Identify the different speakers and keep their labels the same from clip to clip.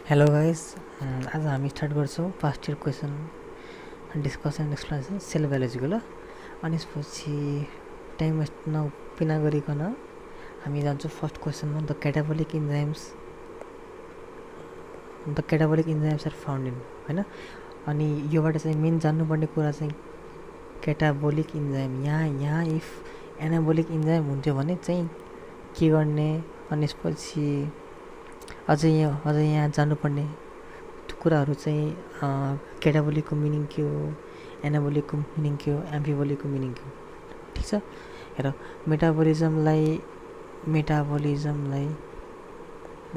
Speaker 1: Hello guys. आज हामी start गर्छौँ past year question discussion explanation cell बायोलोजीको ल। अनि त्यसपछि टाइम वेस्ट बिना गरिकन हामी जान्छौँ फर्स्ट क्वेसनमा। The catabolic enzymes are found in होइन। अनि योबाट चाहिँ मेन जान्नुपर्ने कुरा चाहिँ क्याटाबोलिक इन्जाइम। यहाँ इफ एनाबोलिक इन्जाइम हुन्थ्यो भने चाहिँ के गर्ने। अनि त्यसपछि अझै यहाँ जान्नुपर्ने कुराहरू चाहिँ क्याटाबोलिकको मिनिङ के हो, एनाबोलिकको मिनिङ के हो, एम्फिबोलिकको मिनिङ के हो। ठिक छ। हेर, मेटाबोलिजमलाई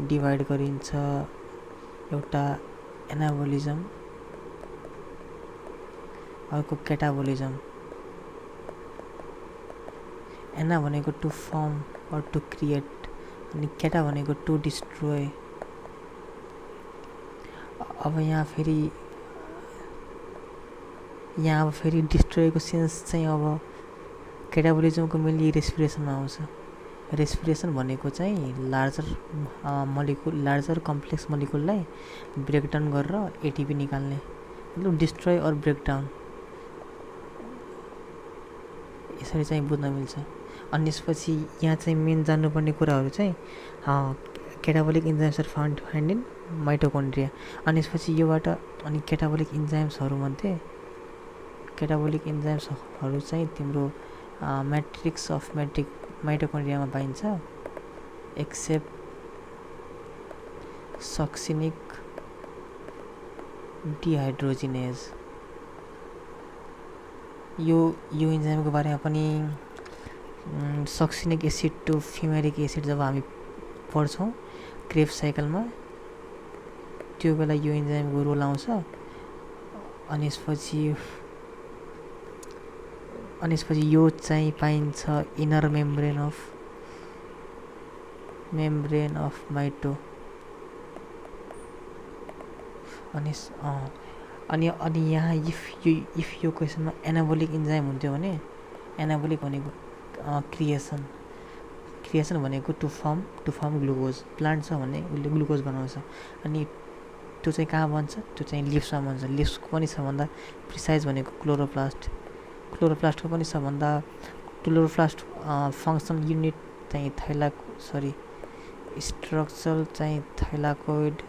Speaker 1: डिभाइड गरिन्छ एउटा एनाबोलिजम, अर्को क्याटाबोलिजम। एना भनेको to form or to create, अनि क्याटा भनेको टु डिस्ट्रोय। अब यहाँ फेरि डिस्ट्रोयको सेन्स चाहिँ अब क्याटाबोलिजमको मेनली रेस्पिरेसनमा आउँछ। रेस्पिरेसन भनेको चाहिँ लार्जर कम्प्लेक्स मलिकुललाई ब्रेकडाउन गरेर एटिपी निकाल्ने, मतलब डिस्ट्रोय अर ब्रेकडाउन, यसरी चाहिँ बुझ्न मिल्छ। अनि त्यसपछि यहाँ चाहिँ मेन जान्नुपर्ने कुराहरू चाहिँ catabolic enzymes are found in mitochondria. अनि त्यसपछि योबाट अनि क्याटाबोलिक इन्जाइम्सहरू चाहिँ तिम्रो म्याट्रिक्स अफ माइटोकोन्ड्रियामा पाइन्छ, एक्सेप्ट सक्सिनिक डिहाइड्रोजिनेज। यो इन्जाइमको बारेमा पनि सक्सिनिक एसिड टु फ्युमेरिक एसिड जब हामी पढ्छौँ क्रेब्स साइकलमा, त्यो बेला यो इन्जाइमको रोल आउँछ। अनि त्यसपछि यो चाहिँ पाइन्छ इनर मेम्ब्रेन अफ माइटो। अनि यहाँ इफ यो क्वेसनमा एनाबोलिक इन्जाइम हुन्थ्यो भने, एनाबोलिक भनेको क्रिएसन भनेको टु फर्म ग्लुकोज। प्लान्ट छ भने उसले ग्लुकोज बनाउँछ, अनि त्यो चाहिँ कहाँ बन्छ, त्यो चाहिँ लिप्समा बन्छ। लिप्सको पनि छ भन्दा प्रिसाइज भनेको क्लोरोप्लास्टको पनि छ भन्दा क्लोरोप्लास्ट फङ्सनल युनिट चाहिँ स्ट्रक्चर चाहिँ थाइलाकोइड,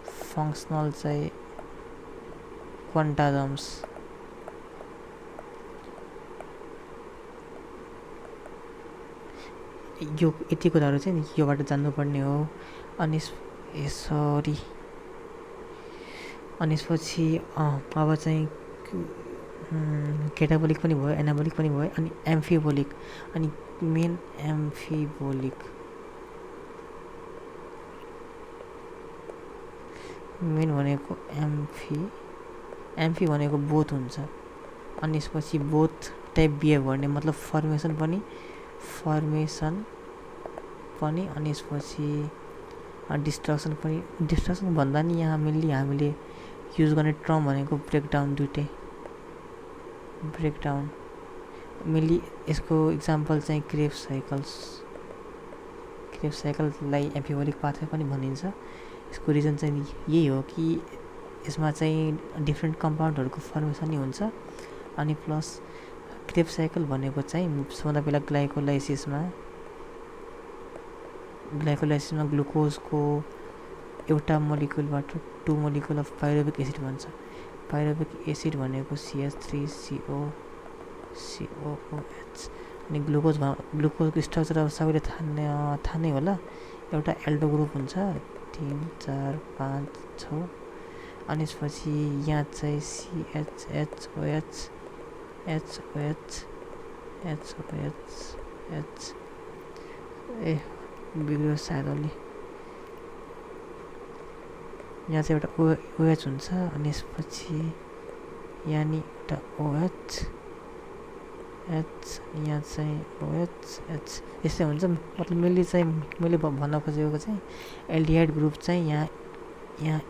Speaker 1: फङ्सनल चाहिँ क्वान्टाजम्स। यो यति कुराहरू चाहिँ योबाट जान्नुपर्ने हो। अनि त्यसपछि अब चाहिँ क्याटाबोलिक पनि भयो, एनाबोलिक पनि भयो, अनि एम्फिबोलिक। अनि मेन भनेको एम्फी भनेको बोथ हुन्छ। अनि त्यसपछि बोथ टाइप बिहेभ गर्ने, मतलब फर्मेसन पनि, अनि त्यसपछि डिस्ट्रक्सन भन्दा नि यहाँ मेनली हामीले युज गर्ने टर्म भनेको ब्रेकडाउन। दुइटै ब्रेकडाउन मेनली यसको इक्जाम्पल चाहिँ क्रेब्स साइकललाई एम्फिबोलिक पाथवे पनि भनिन्छ। यसको रिजन चाहिँ यही हो कि यसमा चाहिँ डिफ्रेन्ट कम्पाउन्डहरूको फर्मेसन नै हुन्छ। अनि प्लस क्रेब्स साइकल भनेको चाहिँ सबभन्दा पहिला ग्लाइकोलाइसिसमा ग्लुकोजको एउटा मोलिकुलबाट 2 मोलिकुल अफ पाइरुभिक एसिड बन्छ। पाइरुभिक एसिड भनेको CH3COOH। अनि ग्लुकोजको स्ट्रक्चर अब सबैले थाहा नै होला, एउटा एल्डो ग्रुप हुन्छ, 3 4 5 6। अनि त्यसपछि यहाँ चाहिँ CHHOH बिग्रियो सायद अलि। यहाँ चाहिँ एउटा OH हुन्छ, अनि त्यसपछि यहाँ नि एउटा OH, यहाँ चाहिँ OH यस्तै हुन्छ। मतलब मैले भन्न खोजेको चाहिँ एल्डिहाइड ग्रुप चाहिँ यहाँ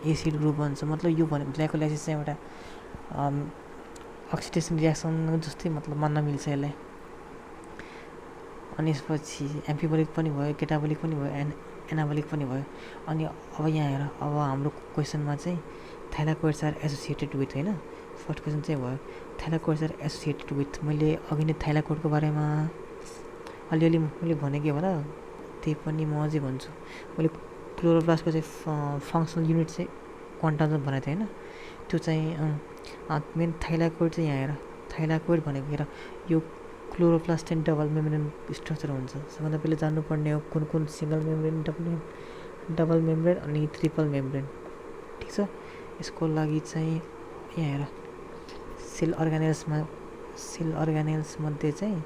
Speaker 1: एसिड ग्रुप बन्छ। मतलब यो भनेको ग्लाइकोलाइसिस चाहिँ एउटा अक्सिडेसन रियाक्सन जस्तै मतलब मान्न मिल्छ यसलाई। अनि त्यसपछि एम्फिबोलिक पनि भयो, क्याटाबोलिक पनि भयो, एनाबोलिक पनि भयो। अनि अब यहाँ हेर, अब हाम्रो क्वेसनमा चाहिँ थाइलाकोइड्स आर एसोसिएटेड विथ, होइन, फर्स्ट क्वेसन चाहिँ भयो थाइलाकोइड्स आर एसोसिएटेड विथ। मैले अघि नै थाइलाकोइडको बारेमा अलिअलि मैले भनेको होला, त्यही पनि म अझै भन्छु। मैले क्लोरोप्लास्टको चाहिँ फङ्सनल युनिट चाहिँ क्वान्टम भनेको थिएँ, होइन, त्यो चाहिँ मेन थाइलाकोइड चाहिँ यहाँ हेर, थाइलाकोइड भनेको हेर, यो क्लोरोप्लास्ट चाहिँ डबल मेम्ब्रेन स्ट्रक्चर हुन्छ। सबभन्दा पहिले जान्नुपर्ने हो कुन कुन सिङ्गल मेम्ब्रेन, डबल मेम्ब्रेन अनि ट्रिपल मेम्ब्रेन, ठिक छ। यसको लागि चाहिँ यहाँ हेर, सेल अर्गानेल्स मध्ये चाहिँ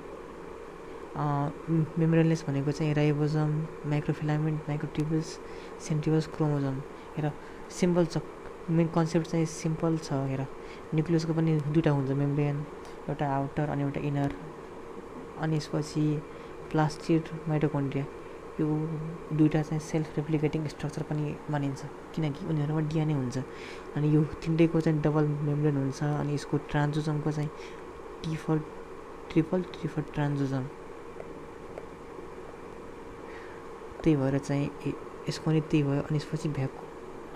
Speaker 1: मेम्ब्रेनलेस भनेको चाहिँ राइबोसोम, माइक्रोफिलामेन्ट, माइक्रोट्युबुल्स, सेन्ट्रियोल्स, क्रोमोसोम। हेर सिम्पल छ, मेन कन्सेप्ट चाहिँ सिम्पल छ। हेर न्युक्लियसको पनि दुईवटा हुन्छ मेम्ब्रेन, एउटा आउटर अनि एउटा इनर। अनि यसपछि प्लास्टिड, माइटोकोन्ड्रिया, यो दुईवटा चाहिँ सेल्फ रेप्लिकेटिङ स्ट्रक्चर पनि मानिन्छ, किनकि उनीहरूमा डिएनए हुन्छ। अनि यो तिनटैको चाहिँ डबल मेम्ब्रेन हुन्छ। अनि यसको ट्रान्सोसोमको चाहिँ ट्रिपल ट्रान्सोसोम, त्यही भएर चाहिँ यसको नि त्यही भयो।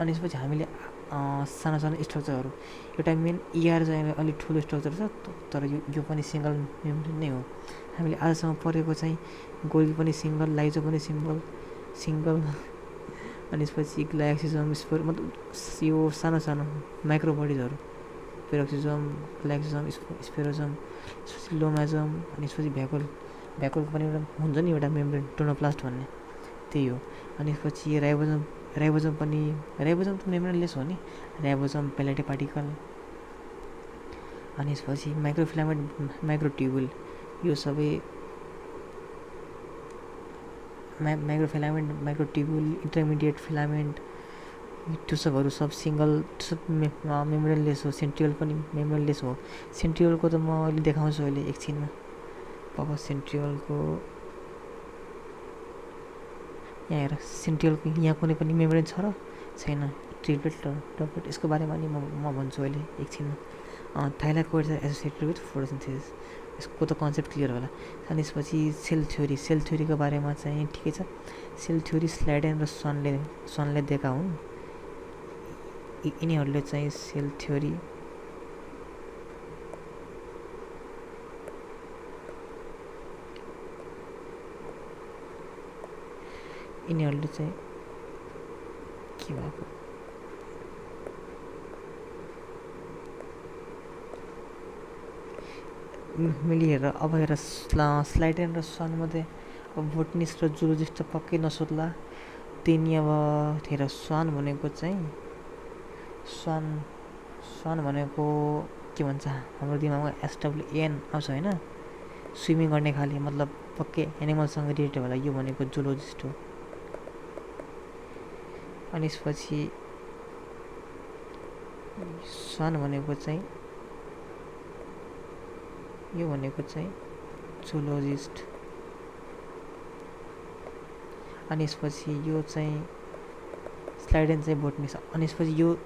Speaker 1: अनि यसपछि हामीले सानो सानो स्ट्रक्चरहरू, एउटा मेन इआर चाहिँ अलिक ठुलो स्ट्रक्चर छ, तर यो पनि सिङ्गल मेम्ब्रेन नै हो। हामीले आजसम्म पढेको चाहिँ गोल्गी पनि सिङ्गल, लाइजो पनि सिङ्गल। अनि यसपछि ग्लाइक्सिजम, मतलब यो सानो सानो माइक्रो बडिजहरू, पेरोक्सिजम, ग्लाइक्सिजम, स्पेरोजम, यसपछि लोमाजम, अनि यसपछि भ्याकुलको पनि एउटा हुन्छ नि एउटा मेम्ब्रेन, टोनोप्लास्ट भन्ने, त्यही हो। अनि यसपछि राइबोसोम त मेम्ब्रेनलेस हो नि, राइबोसोम, पेलेटे पार्टिकल। अनि यसपछि माइक्रोफिलामेन्ट, माइक्रोट्युबुल, यो सबै माइक्रोफिलामेन्ट, माइक्रोट्युबुल, इन्टरमिडिएट फिलामेन्ट, त्यो सबहरू सब सिङ्गल, सब मेम्ब्रेनलेस हो। सेन्ट्रियोल पनि मेम्ब्रेनलेस हो। सेन्ट्रियोलको त म अहिले देखाउँछु अहिले एकछिनमा। अब सेन्ट्रियोलको यहाँ हेर, सेन्ट्रियोलको यहाँ कुनै पनि मेम्ब्रेन छ र छैन, ट्रिपलेट र डबलेट, यसको बारेमा नि म भन्छु अहिले एकछिनमा। थाइलाकोइड्स आर एसोसिएटेड विथ फोटोसिन्थेसिस, यसको त कन्सेप्ट क्लियर होला। अनि यसपछि सेल थ्योरीको बारेमा चाहिँ ठिकै छ। सेल थ्योरी स्लाइडेन र सनले दिएका हुन्। यिनीहरूले चाहिँ सेल थ्योरी चाहिँ के भएको, मैले हेर, अब हेर स्लाइडेन र सनमध्ये अब बोटनिस्ट र जुलोजिस्ट त पक्कै नसोध्ला। त्यही नि अब हेर, स्वान भनेको चाहिँ स्वान भनेको के भन्छ हाम्रो दिमागमा SWAN आउँछ, होइन, स्विमिङ गर्ने खाले, मतलब पक्कै एनिमलसँग रिलेटेड होला। यो भनेको जुलोजिस्ट हो। अनि यसपछि स्वान भनेको चाहिँ यो भनेको चाहिँ जुलोजिस्ट। अनि यसपछि यो चाहिँ स्लाइडेन चाहिँ बोटनिस्ट। अनि यसपछि यो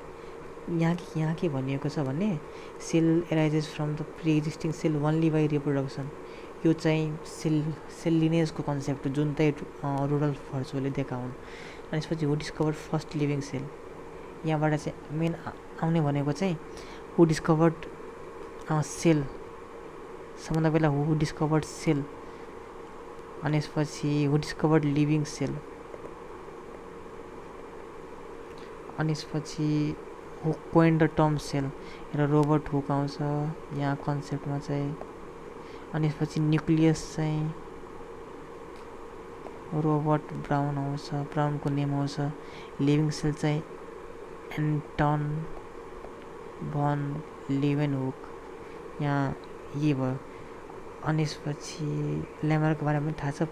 Speaker 1: यहाँ के भनिएको छ भने cell arises from the pre existing cell only by reproduction. यो चाहिँ सेल लिनेजको कन्सेप्ट जुन चाहिँ रुडल्फ हर्ट्जले दिएका हुन्। अनि यसपछि हु डिस्कभर्ड फर्स्ट लिभिङ सेल, यहाँबाट चाहिँ मेन आउने भनेको चाहिँ हु डिस्कभर्ड सेल, सबभन्दा पहिला हु डिस्कभर्ड सेल। अनि यसपछि हु डिस्कभर्ड लिभिङ सेल। अनि यसपछि who coined the term cell, र रोबर्ट हुक आउँछ यहाँ कन्सेप्टमा चाहिँ। अनि यसपछि न्युक्लियस चाहिँ रोबर्ट ब्राउन आउँछ, ब्राउनको नेम आउँछ। लिभिङ सेल चाहिँ एन्टन भन लिवेनहुक, यहाँ यही भयो। अनि यसपछि ल्यामरको बारेमा पनि थाहा छ,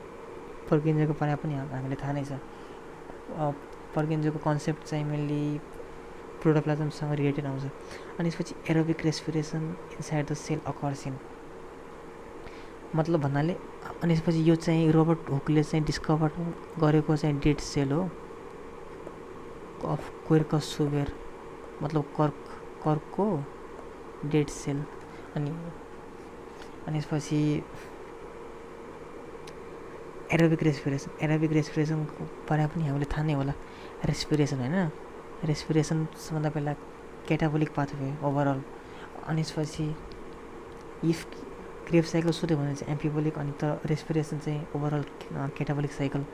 Speaker 1: पर्किन्जोको बारेमा पनि हामीले थाहा नै छ। पर्किन्जोको कन्सेप्ट चाहिँ मेनली प्रोटोप्लाज्मसँग रिलेटेड आउँछ। अनि यसपछि aerobic respiration inside the cell occurs in, मतलब भन्नाले। अनि यसपछि यो चाहिँ रोबर्ट हुकले चाहिँ डिस्कभर गरेको चाहिँ डेड सेल हो, अफ क्वेर्कस सुवेर, मतलब कर्कको डेड सेल। अनि यसपछि एरोबिक रेस्पिरेसनको बारेमा पनि हामीले थाहा नै होला, रेस्पिरेसन होइन, रेस्पिरेसन सबभन्दा पहिला केटाबोलिक पाथवे ओभरअल, अनि त्यसपछि इफ क्रेभ साइकल सोध्यो भने चाहिँ एम्फिबोलिक, अनि त रेस्पिरेसन चाहिँ ओभरअल केटाबोलिक साइकल।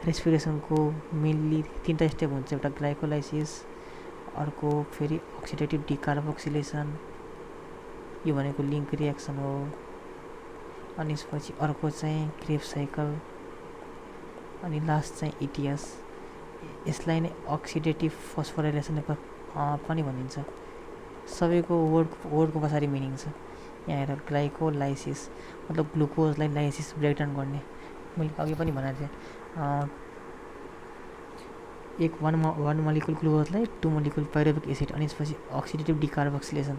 Speaker 1: रेस्पिरेसनको मेनली 3टा स्टेप हुन्छ, एउटा ग्लाइकोलाइसिस, अर्को फेरि अक्सिडेटिभ डिकार्बोक्सिलेसन, यो भनेको लिङ्क रियाक्सन हो, अनि त्यसपछि अर्को चाहिँ क्रेभ साइकल, अनि लास्ट चाहिँ इटिएस। यसलाई नै अक्सिडेटिभ फस्फोराइलेसन पनि भनिन्छ। सबैको वर्डको पछाडि मिनिङ छ। यहाँ हेर ग्लाइकोलाइसिस मतलब ग्लुकोजलाई लाइसिस ब्रेकडाउन गर्ने, मैले अघि पनि भनेको थिएँ, एक वान मोलिकुल ग्लुकोजलाई 2 मोलिकुल पाइरुभिक एसिड, अनि त्यसपछि अक्सिडेटिभ डिकार्बोक्सिलेसन।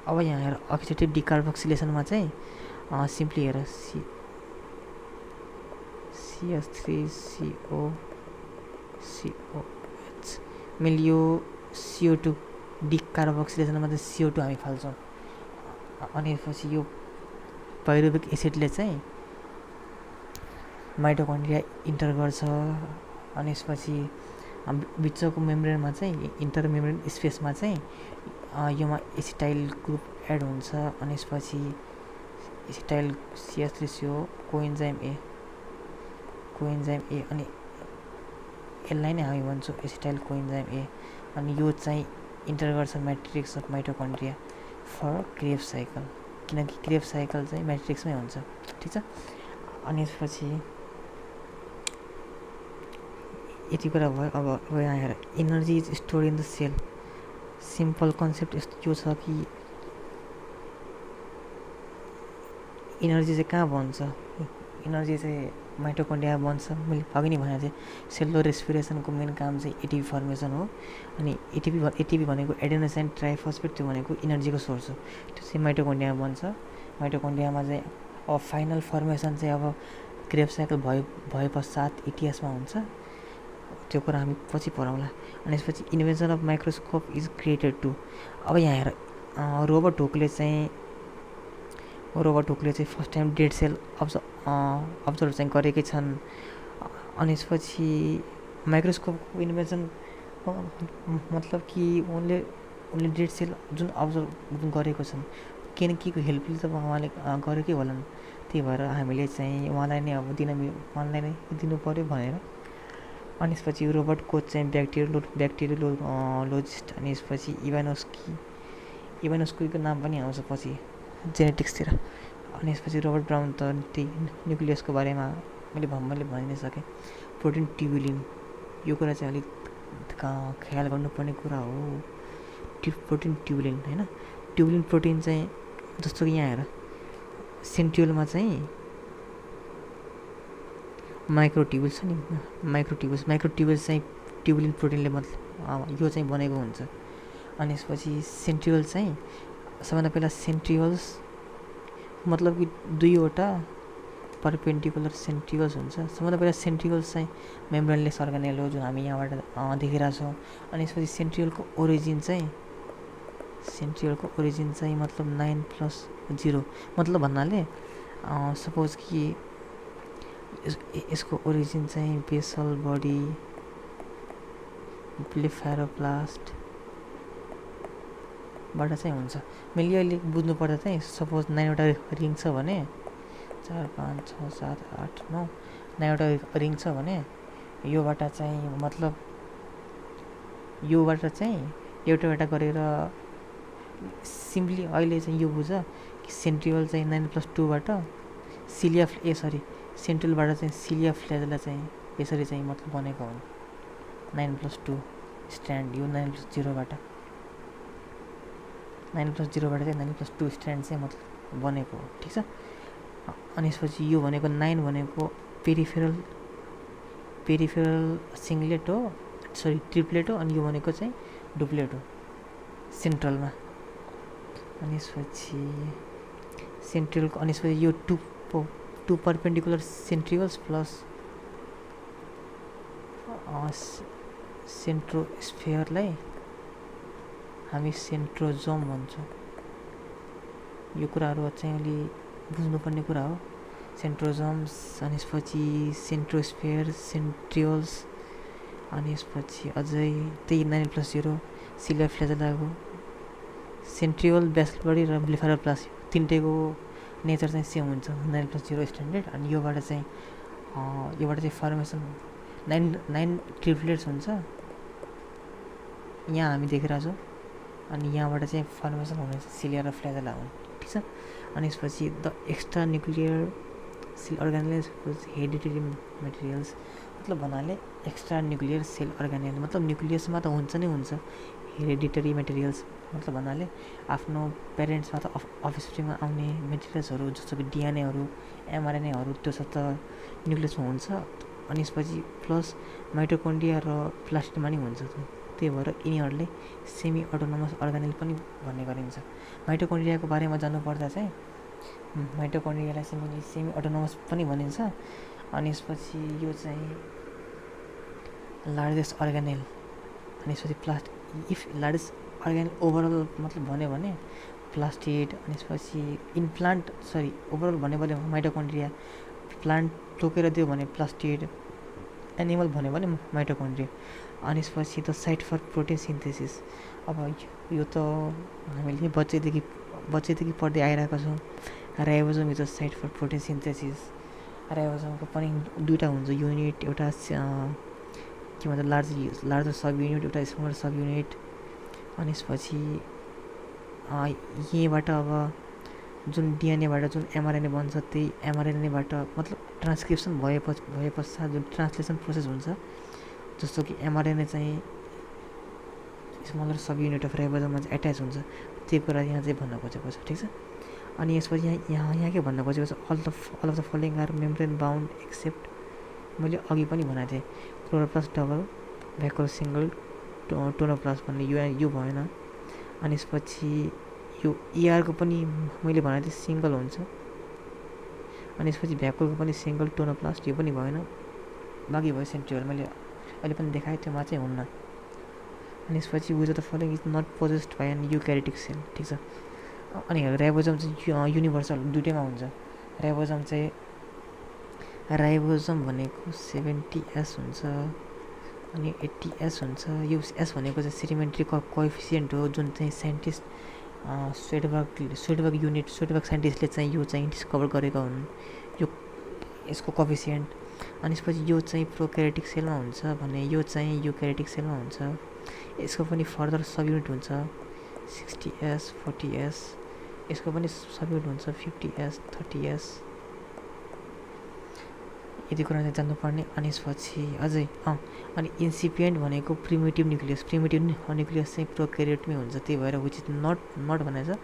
Speaker 1: अब यहाँ हेर अक्सिडेटिभ डिकार्बोक्सिलेसनमा चाहिँ सिम्पली हेर CH3COCOH, मैले यो CO2 डिकार्बोक्सिलेसनमा चाहिँ CO2 हामी फाल्छौँ, अनि त्यसपछि यो पाइरुभिक एसिडले चाहिँ माइटोकन्ड्रिया इन्टर गर्छ, अनि त्यसपछि बिचको मेम्ब्रेनमा चाहिँ इन्टरमेम्ब्रेन स्पेसमा चाहिँ योमा एसिटाइल ग्रुप एड हुन्छ, अनि त्यसपछि एसिटाइल CH3CO कोएन्जाइम ए, अनि यसलाई नै हामी भन्छौँ एसिटाइल कोएन्जाइम ए, अनि यो चाहिँ इन्टर गर्छ matrix of mitochondria for Krebs cycle, किनकि क्रेभ साइकल चाहिँ म्याट्रिक्समै हुन्छ, ठिक छ। अनि त्यसपछि यति कुरा भयो। अब यहाँ हेर energy is store in the cell. Simple concept यो छ कि इनर्जी चाहिँ कहाँ बन्छ, इनर्जी चाहिँ माइटोकन्ड्रिया बन्छ। मैले अघि नै भनेको थिएँ, सेलुलर रेस्पिरेसनको मेन काम चाहिँ एटिपी फर्मेसन हो, अनि एटिपी भनेको एडेनोसाइन ट्राइफस्फेट, त्यो भनेको इनर्जीको सोर्स हो, त्यो चाहिँ माइटोकन्ड्रियामा बन्छ। माइटोकन्ड्रियामा चाहिँ अब फाइनल फर्मेसन चाहिँ अब क्रेभ साइकल भए पश्चात इटिएसमा हुन्छ, त्यो कुरा हामी पछि पढाउँला। अनि त्यसपछि invention of microscope is created to. अब यहाँ हेर रोबर्ट हुकले चाहिँ first time dead cell observe चाहिँ गरेकै छन्। अनि त्यसपछि माइक्रोस्कोपको इन्भेन्सन मतलब कि उनले डेड सेल जुन अब्जर्भ गरेको छन्, के न केको हेल्पले त उहाँले गरेकै होलान्, त्यही भएर हामीले चाहिँ उहाँलाई नै दिनु पऱ्यो भनेर। अनि त्यसपछि रोबर्ट कोच चाहिँ ब्याक्टेरियोलोजिस्ट, अनि त्यसपछि इभानोस्कीको नाम पनि आउँछ पछि जेनेटिक्सतिर। अनि त्यसपछि रोबर्ट ब्राउन त न्युक्लियसको बारेमा मैले भनि नै सकेँ। प्रोटिन ट्युबुलिन, यो कुरा चाहिँ अलिक ख्याल गर्नुपर्ने कुरा हो। प्रोटिन ट्युबुलिन होइन, ट्युबुलिन प्रोटिन चाहिँ जस्तो कि यहाँ हेर सेन्ट्रियोलमा चाहिँ माइक्रोट्युबुल्स छ नि, माइक्रोट्युबुल्स चाहिँ ट्युबुलिन प्रोटिनले मतलब यो चाहिँ बनेको हुन्छ। अनि त्यसपछि सेन्ट्रियोल चाहिँ सबभन्दा पहिला सेन्ट्रियोल्स मतलब कि 2वटा परपेन्डिकुलर सेन्ट्रियोल्स हुन्छ। सबभन्दा पहिला सेन्ट्रियोल्स चाहिँ मेम्ब्रेनलेस अर्गानेल हो, जुन हामी यहाँबाट देखिरहेछौँ। अनि त्यसपछि सेन्ट्रियोलको ओरिजिन चाहिँ मतलब 9+0 मतलब भन्नाले सपोज कि यसको ओरिजिन चाहिँ बेसल बडी ब्लेफेरोप्लास्टबाट चाहिँ हुन्छ। मैले अहिले बुझ्नु पर्दा चाहिँ सपोज 9वटा रिङ छ भने 4 5 6 7 8 9 9वटा रिङ छ भने योबाट चाहिँ मतलब योबाट चाहिँ एउटा गरेर सिम्पली अहिले चाहिँ यो बुझ कि सेन्ट्रियोल चाहिँ 9+2बाट सेन्ट्रियोलबाट चाहिँ सिलिया फ्लेजलाई चाहिँ यसरी चाहिँ मतलब बनेको हो। 9+2 स्ट्यान्ड यो 9+0बाट चाहिँ 9+2 स्ट्यान्ड चाहिँ मतलब बनेको हो, ठिक छ। अनि त्यसपछि यो भनेको 9 भनेको पेरिफेरल सिङ्गलेट हो, ट्रिप्लेट हो, अनि यो भनेको चाहिँ डुप्लेट हो सेन्ट्रलमा। अनि त्यसपछि सेन्ट्रियलको, अनि त्यसपछि यो 2 परपेन्डिकुलर सेन्ट्रियोल्स प्लस सेन्ट्रोस्फेयरलाई हामी सेन्ट्रोजोम भन्छौँ। यो कुराहरू चाहिँ अलि बुझ्नुपर्ने कुरा हो। सेन्ट्रोजम्स, अनि यसपछि सेन्ट्रोस्फेयर, सेन्ट्रियोल्स, अनि यसपछि अझै त्यही 9+0 सिलियर फ्ल्याजेलाको सेन्ट्रियोल, बेसल बडी र ब्लेफारोप्लास्ट तिनटैको नेचर चाहिँ सेम हुन्छ 9+0 स्ट्यान्डर्ड। अनि योबाट चाहिँ फर्मेसन 9 ट्रिप्लेट्स हुन्छ, यहाँ हामी देखिरहेको छौँ। अनि यहाँबाट चाहिँ फर्मेसन हुने सिलियर र फ्ल्याजेला हुन्, ठिक छ। अनि यसपछि the extra nuclear cell organelles hereditary materials, मतलब भन्नाले एक्स्ट्रा न्युक्लियर सेल अर्गानेल मतलब न्युक्लियसमा त हुन्छ नै हुन्छ हेरिडिटरी मेटेरियल्स, मतलब भन्नाले आफ्नो प्यारेन्ट्समा त अफस्प्रिङमा आउने मेटेरियल्सहरू जस्तो कि डिएनएहरू, एमआरएनएहरू त्यो सब त न्युक्लियसमा हुन्छ। अनि यसपछि प्लस माइटोकोन्ड्रिया र प्लास्टिडमा नि हुन्छ। त्यही भएर यिनीहरूले सेमी अटोनोमस अर्गानेल पनि भन्ने गरिन्छ। माइटोकोन्ड्रियाको बारेमा जानुपर्दा चाहिँ माइटोकोन्ड्रियालाई चाहिँ सेमी अटोनोमस पनि भनिन्छ। अनि यसपछि यो चाहिँ लार्जेस्ट अर्गानेल, अनि यसपछि इफ लार्जेस्ट अर्गानेल ओभरअल मतलब भन्यो भने प्लास्टिड, अनि यसपछि ओभरअल भन्यो भने माइटोकोन्ड्रिया, प्लान्ट तोकेर दियो भने प्लास्टिड, एनिमल भन्यो भने माइटोकोन्ड्रिया। अनि यसपछि the site for protein synthesis, अब यो त हामीले बच्चैदेखि पढ्दै आइरहेका छौँ। Ribosome is the site for protein synthesis. राइबोसोमको पनि दुईवटा हुन्छ युनिट, एउटा के भन्छ लार्जर सब युनिट, एउटा स्मलर सब युनिट। अनि यसपछि यहीँबाट अब जुन डिएनएबाट जुन एमआरएनए बन्छ त्यही एमआरएनएबाट मतलब ट्रान्सक्रिप्सन भए पश्चात जुन ट्रान्सलेसन प्रोसेस हुन्छ, जस्तो कि एमआरएनए चाहिँ स्मलर सब युनिट अफ राइबोसोममा चाहिँ एट्याच हुन्छ, त्यो कुरा यहाँ चाहिँ भन्न खोजेको छ, ठिक छ। अनि यसपछि यहाँ के भन्न खोजेको छ, all of the following are membrane bound except, मैले अघि पनि भनेको थिएँ chloroplast double, vacuolar single, tonoplast भन्ने यो भएन। अनि यसपछि यो इआरको पनि मैले भनेको थिएँ सिङ्गल हुन्छ। अनि यसपछि भ्याकुलको पनि सिङ्गल, टोनोप्लास्ट यो पनि भएन, बाँकी भयो सेन्ट्रियोल, मैले अहिले पनि देखाएँ, त्योमा चाहिँ हुन्न। अनि यसपछि which of the following is not possessed by an eukaryotic cell, ठिक छ। अनि राइबोसोम चाहिँ युनिभर्सल दुइटैमा हुन्छ। राइबोसोम भनेको 70S हुन्छ अनि 80S हुन्छ। यो एस भनेको चाहिँ सेडिमेन्ट्री कोएफिसिएन्ट हो, जुन चाहिँ साइन्टिस्ट स्वेडबर्ग साइन्टिस्टले चाहिँ यो चाहिँ डिस्कभर गरेका हुन्, यो यसको कोएफिसिएन्ट। अनि यसपछि यो चाहिँ प्रोक्यारियोटिक सेलमा हुन्छ भने यो चाहिँ युक्यारियोटिक सेलमा हुन्छ। यसको पनि फर्दर सब युनिट हुन्छ 60S, 40S, यसको पनि सब युनिट हुन्छ 50S, 30S, यति कुरा चाहिँ जान्नुपर्ने। अनि यसपछि अझै अनि इन्सिपिएन्ट भनेको प्रिमिटिभ न्युक्लियस चाहिँ प्रोक्यारियोटमै हुन्छ, त्यही भएर विच इज नट भनेको छ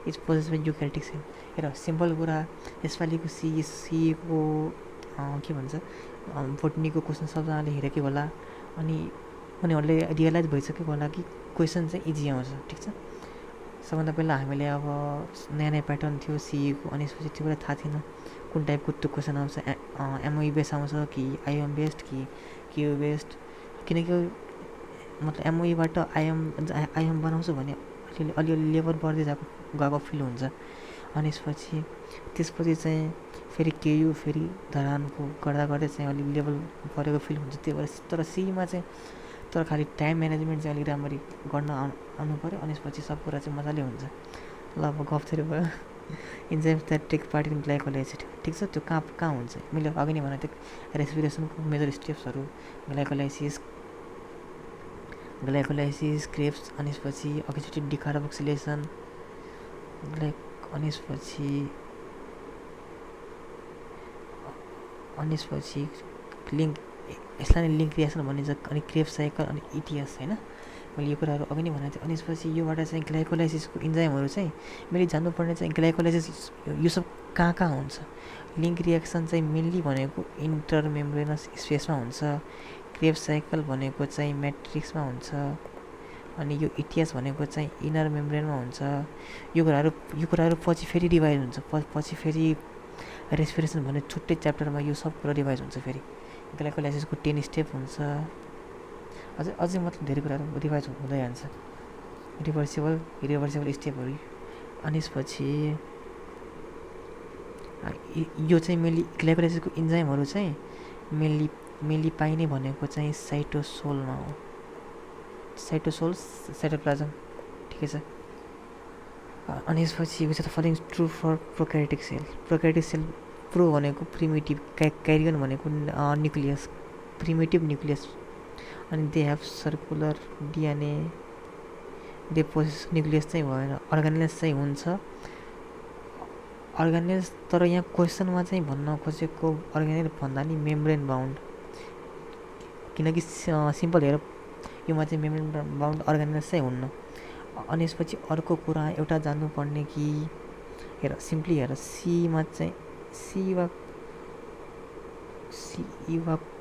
Speaker 1: is possess by eukaryotic sale. हेर सिम्पल कुरा, यसपालिको सीको के भन्छ बोटनीको क्वेसन सबजनाले हेरेकै होला, अनि उनीहरूले रियलाइज भइसकेको होला कि क्वेसन चाहिँ इजी आउँछ, ठिक छ। सबभन्दा पहिला हामीले अब नयाँ प्याटर्न थियो सीईको, अनि यसपछि त्यो कुरा थाहा थिएन कुन टाइपको त्यो क्वेसन आउँछ, एमओई बेस्ड आउँछ कि आइएम बेस्ड कि क्यु बेस्ड, किनकि मतलब एमओईबाट आइएम बनाउँछु भने अलिअलि लेभल बढ्दै गएको फिल हुन्छ। अनि त्यसपछि चाहिँ फेरि केयु फेरि धरानको गर्दा चाहिँ अलिक लेभल बढेको फिल हुन्छ। त्यही भएर तर सीमा चाहिँ तर खालि टाइम म्यानेजमेन्ट चाहिँ अलिक राम्ररी गर्न आउनु पऱ्यो, अनि यसपछि सब कुरा चाहिँ मजाले हुन्छ। ल अब गफ थोरै भयो। Enzymes that take part in glycolysis, ठिक छ। त्यो कहाँ हुन्छ, मैले अघि नै भनेको थिएँ रेस्पिरेसनको मेजर स्टेप्सहरू ग्लाइकोलाइसिस, क्रेब्स, अनि यसपछि अक्सिडेटिभ डिकार्बोक्सिलेसन, अनि यसपछि लिङ्क, यसलाई नै लिङ्क रिएक्सन भनिन्छ। अनि क्रेब्स साइकल अनि इटिएस, होइन, मैले यो कुराहरू अघि नै भनेको थिएँ। अनि यसपछि योबाट चाहिँ ग्लाइकोलाइसिसको इन्जाइमहरू चाहिँ मैले जान्नुपर्ने चाहिँ ग्लाइकोलाइसिस यो सब कहाँ हुन्छ। लिङ्क रिएक्सन चाहिँ मेनली भनेको इन्टर मेम्ब्रेनस स्पेसमा हुन्छ, क्रेब्स साइकल भनेको चाहिँ म्याट्रिक्समा हुन्छ, अनि यो इटिएस भनेको चाहिँ इनर मेम्ब्रेनमा हुन्छ। यो कुराहरू पछि फेरि रिभाइज हुन्छ, पछि फेरि रेस्पिरेसन भन्ने छुट्टै च्याप्टरमा यो सब कुरा रिभाइज हुन्छ। फेरि ग्लाइकोलाइसिसको 10 स्टेप हुन्छ, अझै मतलब धेरै कुराहरू रिभाइज हुँदै जान्छ, रिभर्सिबल स्टेपहरू। अनि यसपछि यो चाहिँ मेनली ग्लाइकोलाइसिसको इन्जाइमहरू चाहिँ मेनली पाइने भनेको चाहिँ साइटोसोलमा हो। साइटोसोल, साइटोप्लाजम, ठिकै छ। अनि यसपछि which the following true for prokaryotic cell. Prokaryotic cell pro भनेको प्रिमिटिभ, क्यारियन भनेको न्युक्लियस, प्रिमिटिभ न्युक्लियस। अनि they have circular DNA deposits. Nucleus चाहिँ भएन, अर्गानेल्स चाहिँ हुन्छ, अर्गानेल्स। तर यहाँ क्वेसनमा चाहिँ भन्न खोजेको अर्गानेल भन्दा नि मेम्ब्रेन बााउन्ड, किनकि सिम्पल हेर योमा चाहिँ मेम्ब्रेन बााउन्ड अर्गानेल्स चाहिँ हुन्न। अनि यसपछि अर्को कुरा एउटा जान्नुपर्ने कि हेर सिम्पली हेर सीमा चाहिँ सी वा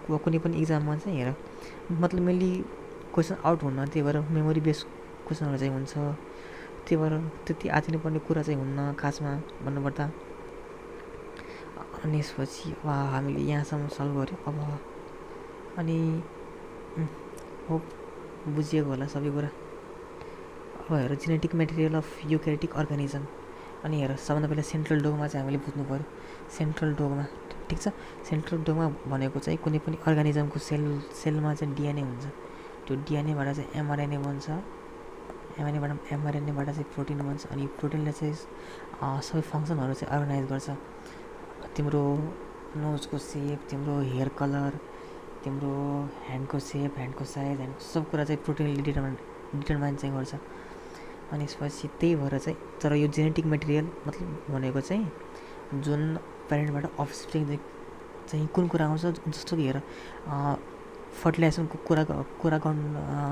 Speaker 1: कुनै पनि इक्जाममा चाहिँ हेर मतलब मेनली क्वेसन आउट हुन्न, त्यही भएर मेमोरी बेस्ड क्वेसनहरू चाहिँ हुन्छ, त्यही भएर त्यति आँचिनुपर्ने कुरा चाहिँ हुन्न खासमा भन्नुपर्दा। अनि यसपछि अब हामीले यहाँसम्म सल्भ गऱ्यौँ। अब अनि होप बुझिएको होला सबै कुरा। अब हेर genetic material of eukaryotic organism. अनि हेर सबभन्दा पहिला सेन्ट्रल डोगमा चाहिँ हामीले बुझ्नु पऱ्यो। सेन्ट्रल डोगमा, ठिक छ। सेन्ट्रल डोगमा भनेको चाहिँ कुनै पनि अर्गानिजमको सेलमा चाहिँ डिएनए हुन्छ, त्यो डिएनएबाट चाहिँ एमआरएनए बन्छ, एमआरएनएबाट चाहिँ प्रोटिन बन्छ। अनि प्रोटिनले चाहिँ सबै फङ्सनहरू चाहिँ अर्गनाइज गर्छ। तिम्रो नोजको सेप, तिम्रो हेयर कलर, तिम्रो ह्यान्डको सेप, ह्यान्डको साइज, सब कुरा चाहिँ प्रोटिनले डिटर्माइन चाहिँ गर्छ। अनि यसपछि त्यही भएर चाहिँ तर यो जेनेटिक मेटेरियल मतलब भनेको चाहिँ जुन प्यारेन्टबाट अफस्प्रिङ चाहिँ कुन कुरा आउँछ, जस्तो कि हेर फर्टिलाइजेसनको कुरा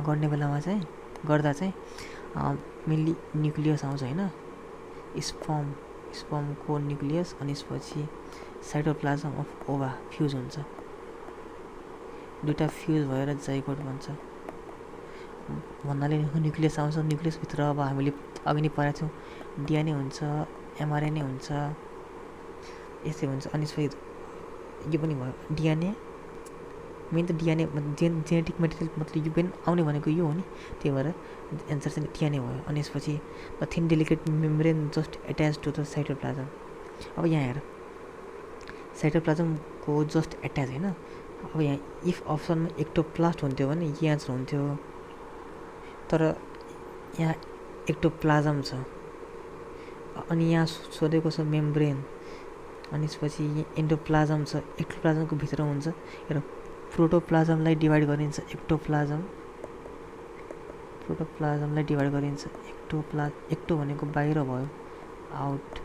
Speaker 1: गर्ने बेलामा चाहिँ गर्दा चाहिँ मेनली न्युक्लियस आउँछ होइन, स्पर्मको न्युक्लियस। अनि यसपछि साइटोप्लाजम अफ ओभा फ्युज हुन्छ, दुईवटा फ्युज भएर जाइगोट बन्छ भन्नाले न्युक्लियस आउँछ। न्युक्लियसभित्र अब हामीले अघि नै पढाएको थियौँ डिएनए हुन्छ, एमआरएनए हुन्छ, यस्तै हुन्छ। अनि यसपछि यो पनि भयो डिएनए, मेन त डिएनए जेनेटिक मेटेरियल मतलब युपेन आउने भनेको यो हो नि, त्यही भएर एन्सर चाहिँ डिएनए भयो। अनि यसपछि the thin delicate membrane just attach to the cytoplasm. अब यहाँ हेर साइटोप्लाजमको जस्ट एट्याच होइन। अब यहाँ इफ अप्सनमा एक्टोप्लास्ट हुन्थ्यो भने यही एन्सर हुन्थ्यो, तर यहाँ एक्टोप्लाजम छ। अनि यहाँ सोधेको छ मेम्ब्रेन, अनि यसपछि एन्डोप्लाजम छ, एक्टोप्लाजमको भित्र हुन्छ। र प्रोटोप्लाजमलाई डिभाइड गरिन्छ प्रोटोप्लाजमलाई डिभाइड गरिन्छ एक्टो भनेको बाहिर भयो, आउट,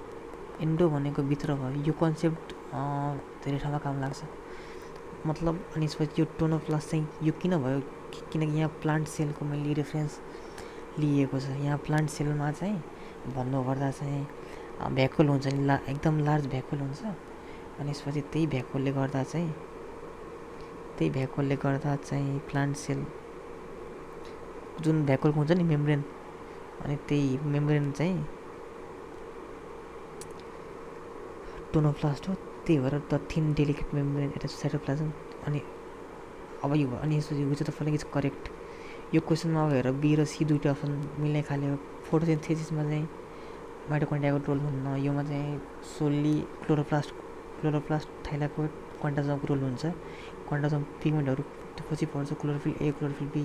Speaker 1: एन्डो भनेको भित्र भयो। यो कन्सेप्ट धेरै ठाउँमा काम लाग्छ मतलब। अनि यसपछि यो टोनोप्लास्ट चाहिँ यो किन भयो, किनकि यहाँ प्लान्ट सेलको मैले रेफरेन्स लिएको छ। यहाँ प्लान्ट सेलमा चाहिँ भन्नुपर्दा चाहिँ भ्याकुल हुन्छ नि, एकदम लार्ज भ्याकुल हुन्छ। अनि यसपछि त्यही भ्याकुलले गर्दा चाहिँ प्लान्ट सेल जुन भ्याकुलको हुन्छ नि मेम्ब्रेन, अनि त्यही मेम्ब्रेन चाहिँ टोनोप्लास्ट हो। त्यही भएर the thin delicate membrane attach to cytoplasm. अनि अब यो भयो। अनि यसपछि विच त फलोइङ इज करेक्ट। यो क्वेसनमा अब हेर बी र सी दुईवटा अप्सन मिल्ने खाले हो। फोटोसिन्थेसिसमा चाहिँ माइटोकन्ड्रियाको रोल हुन्न, योमा चाहिँ सोल्ली क्लोरोप्लास्ट थाइलाकोइड क्वान्टाजमको रोल हुन्छ। क्वान्टाजम पिगमेन्टहरू पछि पर्छ, क्लोरोफिल ए, क्लोरोफिल बी,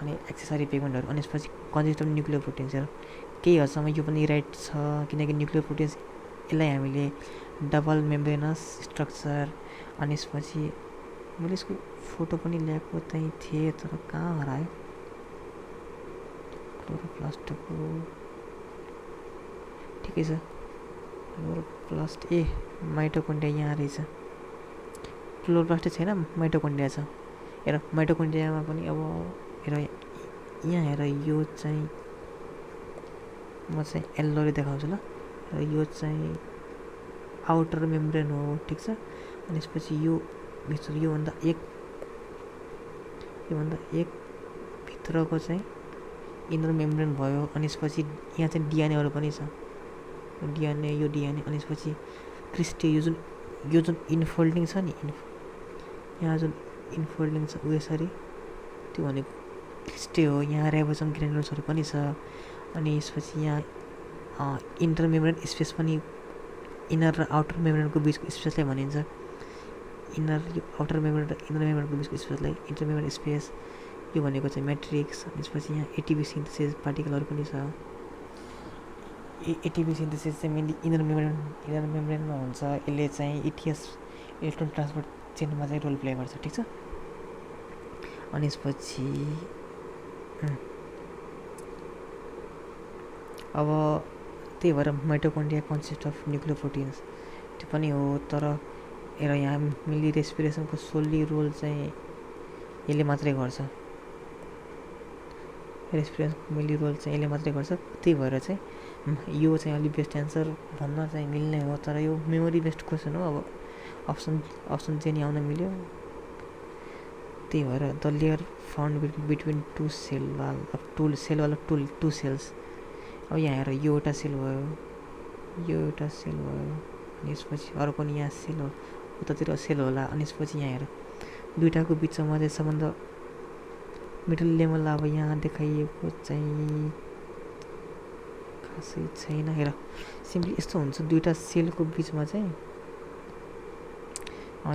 Speaker 1: अनि एक्सेसरी पिगमेन्टहरू। अनि यसपछि कन्जिस्टम न्युक्लियर प्रोटिन्स। हेर केही हदसम्म यो पनि राइट छ, किनकि न्युक्लियर प्रोटिन्स यसलाई हामीले डबल मेम्ब्रेनस स्ट्रक्चर। अनि यसपछि मैले यसको फोटो पनि ल्याएको चाहिँ थिएँ, तर कहाँ हरायो क्लोरोप्लास्टको, ठिकै छ क्लोरोप्लास्ट ए माइटोकन्ड्रिया यहाँ रहेछ, क्लोरोप्लास्टै छैन माइटोकन्ड्रिया छ। हेर माइटोकन्ड्रियामा पनि अब हेर यहाँ हेर यो चाहिँ म चाहिँ येल्लोले देखाउँछु ल। र यो चाहिँ आउटर मेम्ब्रेन हो, ठिक छ। अनि यसपछि यो भित्र योभन्दा एक भित्रको चाहिँ इनर मेम्ब्रेन भयो। अनि यसपछि यहाँ चाहिँ डिएनएहरू पनि छ, डिएनए, यो डिएनए। अनि यसपछि क्रिस्टे, यो जुन इन्फोल्डिङ छ नि, यहाँ जुन इन्फोल्डिङ छ यसरी, त्यो भनेको क्रिस्टे हो। यहाँ राइबोसोम ग्रेनुल्सहरू पनि छ। अनि यसपछि यहाँ इन्टर मेम्ब्रेन स्पेस पनि इनर र आउटर मेम्ब्रेनको बिचको स्पेसलाई भनिन्छ इनर, यो आउटर मेम्ब्रेन र इनर मेम्ब्रेनको बिचको स्पेसलाई इन्टर मेम्ब्रेन स्पेस, यो भनेको चाहिँ म्याट्रिक्स। त्यसपछि यहाँ एटिपी सिन्थेसिस पार्टिकलहरू पनि छ। एटिपी सिन्थेसिस चाहिँ मेनली इनर मेम्ब्रेनमा हुन्छ। यसले चाहिँ इटिएस इलेक्ट्रोन ट्रान्सपोर्ट चेनमा चाहिँ रोल प्ले गर्छ, ठिक छ। अनि यसपछि अब त्यही भएर माइटोकोन्ड्रिया कन्सिस्ट अफ न्युक्लियोप्रोटिन्स, त्यो पनि हो। तर हेर यहाँ मेनली रेस्पिरेसनको सोल्ली रोल चाहिँ यसले मात्रै गर्छ, रेस्पिरेसनको मेनली रोल चाहिँ यसले मात्रै गर्छ। त्यही भएर चाहिँ यो चाहिँ अलिक बेस्ट एन्सर भन्न चाहिँ मिल्ने हो। तर यो मेमोरी बेस्ड क्वेसन हो, अब अप्सन चाहिँ नि आउन मिल्यो। त्यही भएर the layer found between two cell wall of two cells. अब यहाँ हेर यो एउटा सेल भयो, यो एउटा सेल भयो, अनि यसपछि अर्को नि यहाँ सेल हो, उतातिर सेल होला। अनि यसपछि यहाँ हेर दुइटाको बिचमा चाहिँ सम्बन्ध मिडल लेभल अब यहाँ देखाइएको चाहिँ खासै छैन। हेर सिम्पली यस्तो हुन्छ, दुइटा सेलको बिचमा चाहिँ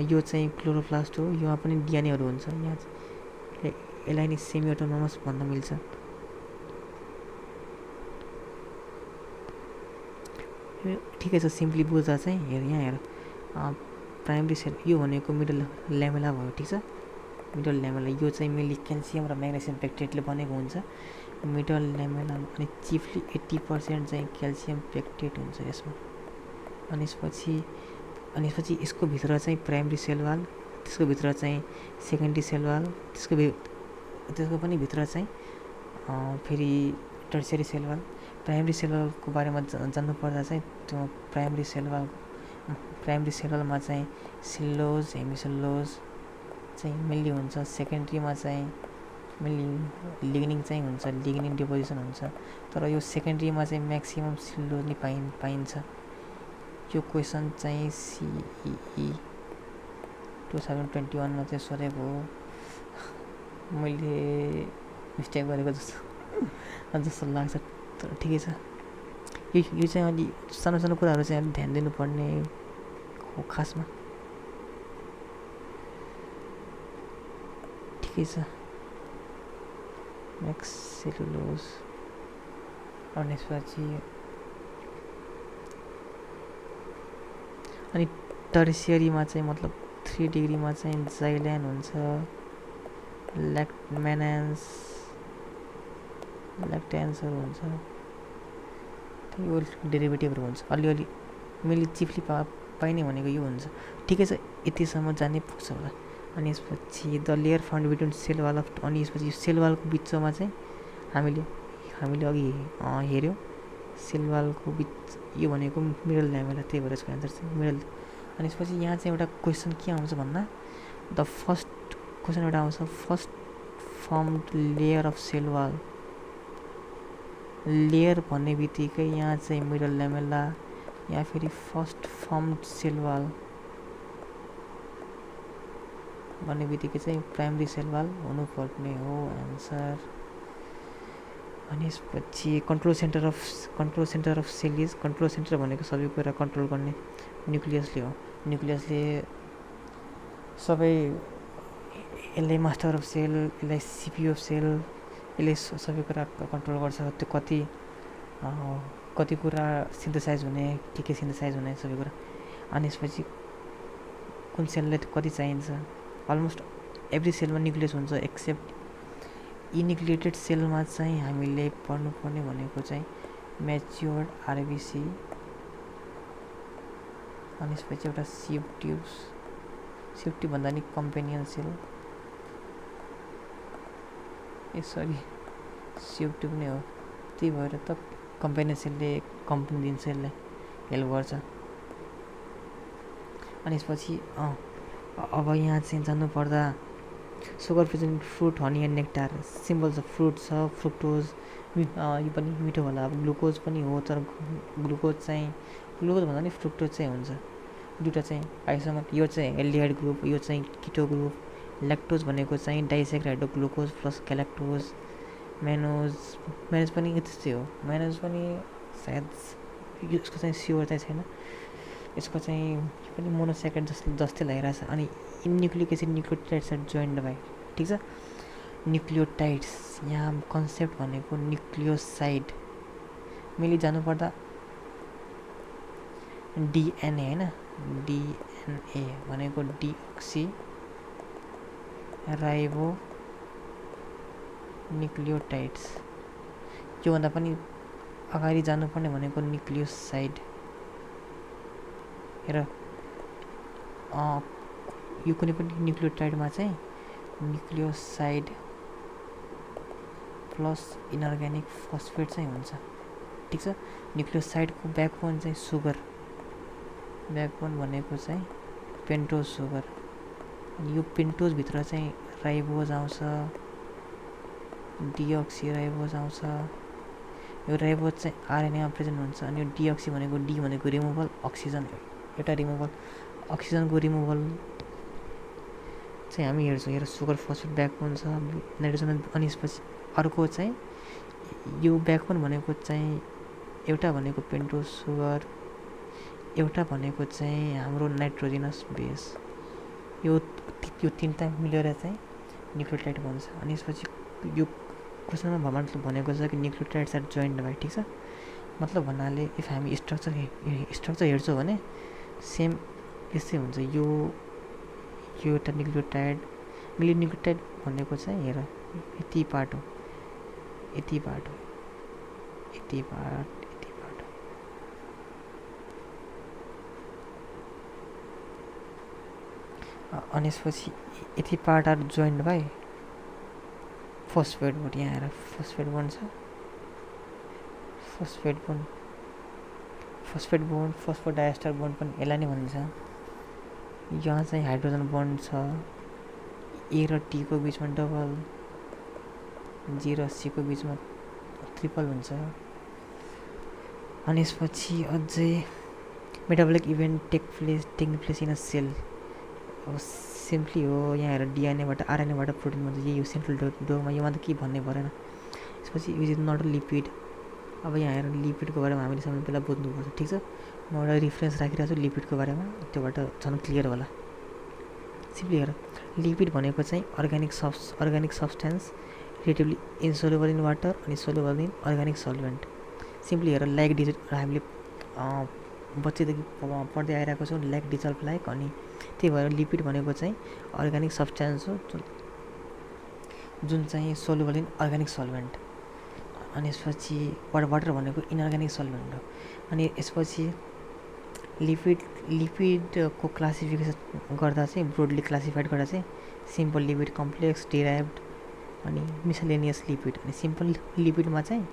Speaker 1: यो चाहिँ क्लोरोप्लास्ट हो, यहाँ पनि डिएनएहरू हुन्छ। यहाँ यसलाई नि सेमी अटोनोमस भन्न मिल्छ। ठिकै छ, सिम्पली बुझ्दा चाहिँ हेर यहाँ हेर प्राइमरी सेल यो भनेको मिडल ल्यामेला भयो, ठिक छ। मिडल ल्यामेला यो चाहिँ मेनली क्याल्सियम र म्याग्नेसियम पेक्टेटले बनेको हुन्छ मिडल ल्यामेलामा। अनि चिफली 80% चाहिँ क्याल्सियम पेक्टेट हुन्छ यसमा। अनि यसपछि यसको भित्र चाहिँ प्राइमरी सेल वाल, त्यसको भित्र चाहिँ सेकेन्डरी सेल वाल, त्यसको पनि भित्र चाहिँ फेरि tertiary cell wall. Primary cell वालको बारेमा जान्नु पर्दा चाहिँ त्यो प्राइमरी सेल वालमा चाहिँ सेलुलोज हेमिसेलुलोज चाहिँ मेनली हुन्छ। सेकेन्डरीमा चाहिँ मेनली लिग्निन चाहिँ हुन्छ, लिग्निन डिपोजिसन हुन्छ। तर यो सेकेन्डरीमा चाहिँ म्याक्सिमम सेलुलोज नै पाइन्छ। यो क्वेसन चाहिँ सिइई 2021 चाहिँ सोधेको हो, मैले मिस्टेक गरेको जस्तो लाग्छ। तर ठिकै छ, यो चाहिँ अलि सानो कुराहरू चाहिँ अलिक ध्यान दिनुपर्ने हो खासमा। ठिकै छ, नेक्स्ट सेलुलोज। अनि यसपछि अनि टर्सियरीमा चाहिँ मतलब 3 डिग्रीमा चाहिँ जाइल्यान हुन्छ, ल्याक्टेन्सहरू हुन्छ, यो डेरिभेटिभहरू हुन्छ अलिअलि। मेनली चिफली पाइने भनेको यो हुन्छ। ठिकै छ, यतिसम्म जाने पुग्छ होला। अनि यसपछि the layer found between sale wall of, अनि यसपछि यो सेल वालको बिचमा चाहिँ हामीले अघि हेऱ्यौँ सेल वालको बिच, यो भनेको मिडल ल्यामेला, त्यही भएर यसको एन्सर चाहिँ मिडल। अनि यसपछि यहाँ चाहिँ एउटा क्वेसन के आउँछ भन्दा द फर्स्ट क्वेसन एउटा आउँछ, first formed layer of cell wall. Layer भन्ने बित्तिकै यहाँ चाहिँ मिडल ल्यामेला या फेरि फर्स्ट फर्म्ड सेल वाल भन्ने बित्तिकै चाहिँ प्राइमरी सेल वाल हुनुपर्ने हो एन्सर। अनि यसपछि control centre of cell is, control centre भनेको सबै कुरा कन्ट्रोल गर्ने न्युक्लियसले हो। न्युक्लियसले सबै, यसले मास्टर अफ सेल, यसलाई सिपियु अफ सेल, यसले सबै कुरा कन्ट्रोल गर्छ। त्यो कति कुरा सिन्थेसाइज हुने, के सिन्थेसाइज हुने सबै कुरा। अनि यसपछि कुन सेललाई कति चाहिन्छ, अलमोस्ट एभ्री सेलमा न्युक्लियस हुन्छ एक्सेप्ट इन्युक्लिएटेड सेलमा चाहिँ हामीले पढ्नुपर्ने भनेको चाहिँ म्याच्योर्ड आरबिसी। अनि यसपछि एउटा सिफ्टी भन्दा नि कम्पेनियन सेल, सिफ्टी पनि हो। त्यही भएर त कम्पेनियन सेलले कम्पनी दिन्छ, यसलाई हेल्प गर्छ। अनि यसपछि अब यहाँ चाहिँ जान्नुपर्दा sugar present fruit, honey and nectar, symbols of fruit छ, फ्रुक्टोज, यो पनि मिठो होला। अब ग्लुकोज पनि हो, तर ग्लुकोज भन्दा नि फ्रुक्टोज चाहिँ हुन्छ। दुइटा चाहिँ आइसोमर, यो चाहिँ एल्डिहाइड ग्रुप, यो चाहिँ किटो ग्रुप। ल्याक्टोज भनेको चाहिँ डाइसेक्राइडोग्लुकोज प्लस ग्यालेक्टोज। म्यानोज पनि त्यस्तै हो, म्यानोज पनि सायद यसको चाहिँ स्योर चाहिँ छैन। यसको चाहिँ यो पनि मोनोसेकेन्ड जस्तै लागिरहेछ। अनि nucleic acid nucleotides are joined by, ठिक छ। न्युक्लियोटाइड्स, यहाँ कन्सेप्ट भनेको न्युक्लियोसाइड। मैले जानुपर्दा डिएनए होइन, डिएनए भनेको डिअक्सी राइबो न्युक्लियोटाइड्स। योभन्दा पनि अगाडि जानुपर्ने भनेको न्युक्लियोसाइड। हेर यो कुनै पनि न्युक्लियोटाइडमा चाहिँ न्युक्लियोसाइड प्लस इनअर्ग्यानिक फस्फेट चाहिँ हुन्छ, ठिक छ। न्युक्लियोसाइडको ब्याकबोन चाहिँ सुगर, ब्याकबोन भनेको चाहिँ पेन्टोज सुगर। अनि यो पेन्टोजभित्र चाहिँ राइबोज आउँछ, डिअक्सी राइबोज आउँछ। यो राइबोज चाहिँ आरएनएमा प्रेजेन्ट हुन्छ। अनि यो डिअक्सी भनेको डी भनेको रिमुभल अक्सिजन, एउटा रिमुभल अक्सिजनको रिमुभल चाहिँ हामी हेर्छौँ। हेर सुगर फस्फेट ब्याकबोन छ, नाइट्रोजन। अनि यसपछि अर्को चाहिँ यो ब्याकबोन भनेको चाहिँ एउटा भनेको पेन्टोज सुगर, एउटा भनेको चाहिँ हाम्रो नाइट्रोजिनस बेस। यो तिनवटा मिलेर चाहिँ न्युक्लियोटाइड बन्छ। अनि यसपछि यो क्वेसनमा मतलब भनेको छ कि न्युक्लियोटाइड्स आर जोइन्ड बाई, ठिक छ। मतलब भन्नाले इफ हामी स्ट्रक्चर हेर्छौँ भने सेम यस्तै हुन्छ। यो एउटा न्युक्लियोटाइड, मिली न्युक्लियोटाइड भनेको चाहिँ हेर यति पार्ट हो, यति पार्ट हो, यति पार्ट, यति पार्ट। अनि यसपछि यति part are joined by phosphate bond. यहाँ हेर फस्फेट बोन्ड छ, phosphate bond, phosphate bond, phosphodiester bond पनि यसलाई नै भनिन्छ। यहाँ चाहिँ हाइड्रोजन बोन्ड छ, ए र टीको बिचमा डबल, जी र सीको बिचमा ट्रिपल हुन्छ। अनि यसपछि अझै metabolic event taking place in a cell. अब सिम्पली हो, यहाँ हेर डिएनएबाट आरएनएबाट प्रोटिन बन्छ, यही हो सेन्ट्रल डोगमा। योमा त के भन्नै परेन। यसपछि is is not a lipid. अब यहाँ हेर लिपिडको बारेमा हामीले सबैले पहिला बुझ्नुपर्छ, ठिक छ। म एउटा रिफरेन्स राखिरहेको छु लिपिडको बारेमा, त्योबाट झन् क्लियर होला। सिम्पली हेर लिपिड भनेको चाहिँ organic substance relatively insoluble in water अनि soluble in organic solvent. Simply हेर लाइक डिजल्भ, हामीले बच्चैदेखि पढ्दै आइरहेको छौँ लाइक डिजल्भ लाइक। अनि त्यही भएर लिपिड भनेको चाहिँ अर्ग्यानिक सब्सटेन्स हो जुन चाहिँ सोल्युबल इन अर्ग्यानिक सल्भेन्ट। अनि यसपछि वाटर भनेको इनअर्ग्यानिक सल्भेन्ट हो। अनि यसपछि लिपिडको क्लासिफिकेसन गर्दा चाहिँ ब्रोडली क्लासिफाइड गर्दा चाहिँ सिम्पल लिपिड, कम्प्लेक्स, डिराइभ्ड अनि मिसलेनियस लिपिड। अनि सिम्पल लिपिडमा चाहिँ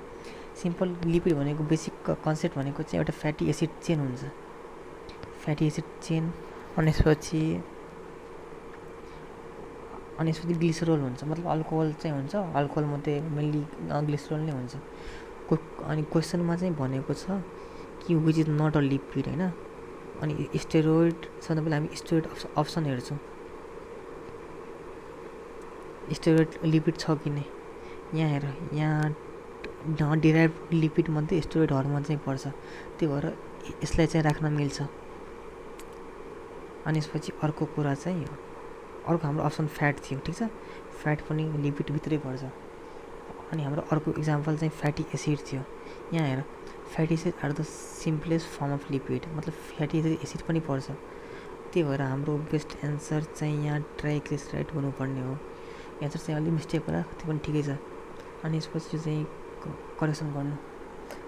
Speaker 1: सिम्पल लिपिड भनेको बेसिक कन्सेप्ट भनेको चाहिँ एउटा फ्याटी एसिड चेन हुन्छ, फ्याटी एसिड चेन। अनि यसपछि ग्लिसरोल हुन्छ, मतलब अल्कोहल चाहिँ हुन्छ, अल्कोहल मात्रै मेनली ग्लिसरोल नै हुन्छ। अनि क्वेसनमा चाहिँ भनेको छ कि which is not a lipid होइन। अनि स्टेरोइड छ भने पहिला हामी स्टेरोइड अप्सन हेर्छौँ, स्टेरोइड लिपिड छ कि नै। यहाँ हेर यहाँ डिराइभ लिपिड मध्ये स्टेरोइड हर्मोन चाहिँ पर्छ, त्यही भएर यसलाई चाहिँ राख्न मिल्छ। अनि यसपछि अर्को कुरा चाहिँ अर्को हाम्रो अप्सन फ्याट थियो, ठिक छ। फ्याट पनि लिपिडभित्रै पर्छ। अनि हाम्रो अर्को इक्जाम्पल चाहिँ फ्याटी एसिड थियो। यहाँ हेर fatty acid are the simplest form of lipid, मतलब फ्याटी एसिड पनि पर्छ। त्यही भएर हाम्रो बेस्ट एन्सर चाहिँ यहाँ ट्राइग्लिसराइड हुनुपर्ने हो। एन्सर चाहिँ अलिक मिस्टेक होला, त्यो पनि ठिकै छ। अनि यसपछि चाहिँ करेक्सन गर्नु।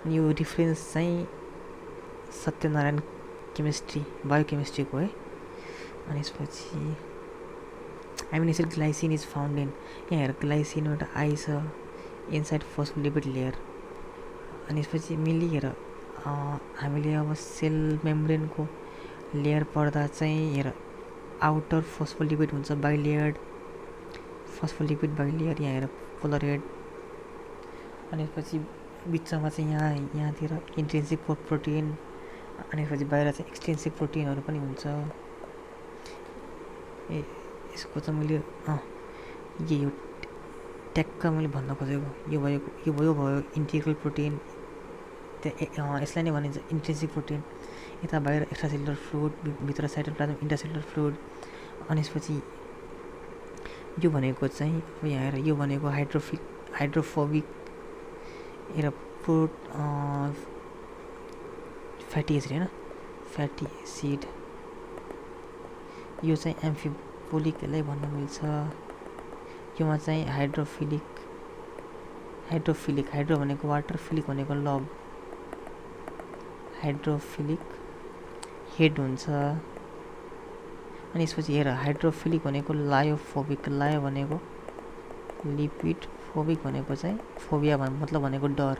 Speaker 1: अनि यो रिफरेन्स चाहिँ सत्यनारायण केमिस्ट्री बायोकेमिस्ट्रीको है। अनि यसपछि amino acid glycine is found in, यहाँ हेर ग्लाइसिन एउटा आई छ इनसाइड फोस्फोलिपिड लेयर। अनि यसपछि मेनली हेर हामीले अब सेल मेम्ब्रेनको लेयर पढ्दा चाहिँ हेर आउटर फोस्फोलिपिड हुन्छ, बाइलेयर्ड फोस्फोलिपिड बाइलेयर। यहाँ हेर पोलर हेड। अनि यसपछि बिचमा चाहिँ यहाँतिर इन्ट्रिन्सिक प्रोटिन, अनि यसपछि बाहिर चाहिँ एक्सटेन्सिक प्रोटिनहरू पनि हुन्छ। यसको चाहिँ मैले यही हो ट्याक्क मैले भन्न खोजेको, यो भयो इन्टिग्रल प्रोटिन, यसलाई नै भनिन्छ इन्ट्रिन्सिक प्रोटिन। यता बाहिर एक्स्ट्रासेलुलर फ्लुइड, भित्र साइटोप्लाज्म, इन्ट्रासेलुलर फ्लुइड। अनि त्यसपछि यो भनेको चाहिँ यहाँ हेर, यो भनेको हाइड्रोफोबिक हेर फ्याटी एसिड होइन, फ्याटी एसिड। यो चाहिँ एम्फिबोलिक, यसलाई भन्न मिल्छ। योमा चाहिँ हाइड्रो भनेको वाटर, फिलिक भनेको लभ, हाइड्रोफिलिक हेड हुन्छ। अनि यसपछि हेर, हाइड्रोफिलिक भनेको लायोफोबिक, लायो भनेको लिपिड, फोबिक भनेको चाहिँ फोबिया मतलब भनेको डर,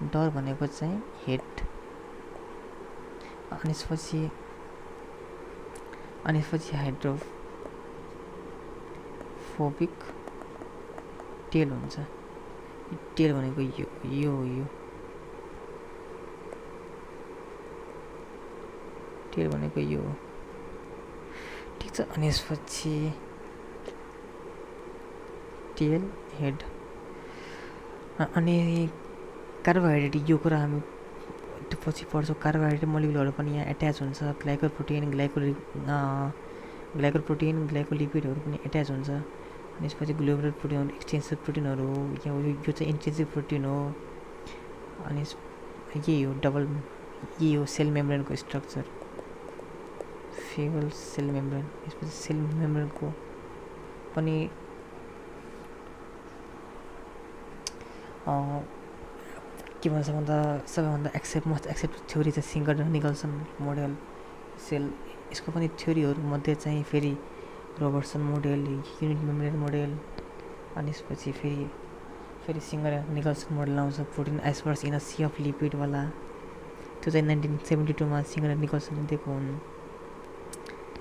Speaker 1: डर भनेको चाहिँ हेड। अनि यसपछि हाइड्रोफोबिक टेल हुन्छ। टेल भनेको यो टेल भनेको यो, ठिक छ। अनि यसपछि टेल, हेड। अनि कार्बोहाइड्रेट, यो कुरा हामी पछि पढ्छौँ। कार्बोहाइड्रेट मोलिकुलहरू पनि यहाँ एट्याच हुन्छ, ग्लाइकोप्रोटिन, ग्लाइकोलिपिडहरू पनि एट्याच हुन्छ। अनि यसपछि ग्लोबुलर प्रोटिनहरू, एक्सटेन्सिभ प्रोटिनहरू, यो चाहिँ इन्टेन्सिभ प्रोटिन हो। अनि यही हो यही हो सेल मेम्ब्रेनको स्ट्रक्चर, फेगल सेल मेम्ब्रेन। यसपछि सेल मेम्ब्रेनको पनि के भन्छ भन्दा सबैभन्दा मोस्ट एक्सेप्ट थ्योरी चाहिँ सिङ्गर निकल्सन मोडेल सेल। यसको पनि थ्योरीहरू मध्ये चाहिँ फेरि Robertson model, unit membrane model, अनि यसपछि फेरि सिङ्गर निकल्सन मोडल आउँछ, protein icebergs in a sea of लिपिडवाला। त्यो चाहिँ 1972 सिङ्गर निकल्सनले दिएको हुन्।